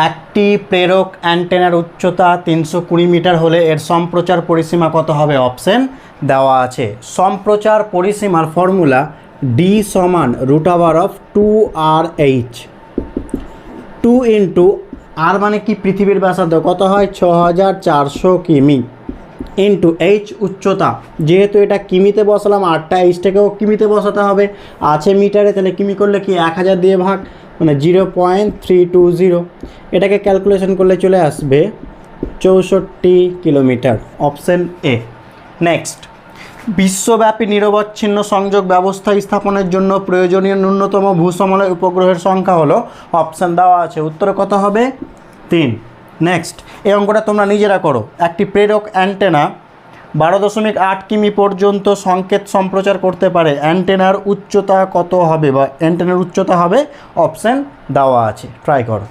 একটি প্রেরক অ্যান্টেনার উচ্চতা 320 মিটার হলে এর সম্প্রচার পরিসীমা কত হবে? অপশন দেওয়া আছে। সম্প্রচার পরিসীমার ফর্মুলা ডি সমান √2RH। 2 ইন্টু আর মানে কি পৃথিবীর ব্যাসার্ধ, কত হয়? 6400 কিমি, ইন্টু এইচ উচ্চতা, যেহেতু এটা কিমিতে বসালাম আরটা এইচটাকেও কিমিতে বসাতে হবে, আছে মিটারে, তাহলে কিমি করলে কি 1000 দিয়ে ভাগ, মানে 0.320। এটাকে ক্যালকুলেশন করলে চলে আসবে 64 কিলোমিটার। Option A. নেক্সট, বিশ্বব্যাপী নিরবচ্ছিন্ন সংযোগ ব্যবস্থা স্থাপনের জন্য প্রয়োজনীয় ন্যূনতম ভূসমলয় উপগ্রহের সংখ্যা হলো, অপশান দেওয়া আছে, উত্তর কত হবে? 3। নেক্সট, এই অঙ্কটা তোমরা নিজেরা করো। একটি প্রেরক অ্যান্টেনা 12.8 কিমি পর্যন্ত সংকেত সম্প্রচার করতে পারে, অ্যান্টেনার উচ্চতা কত হবে, বা অ্যান্টেনার উচ্চতা হবে, অপশান দেওয়া আছে, ট্রাই করো।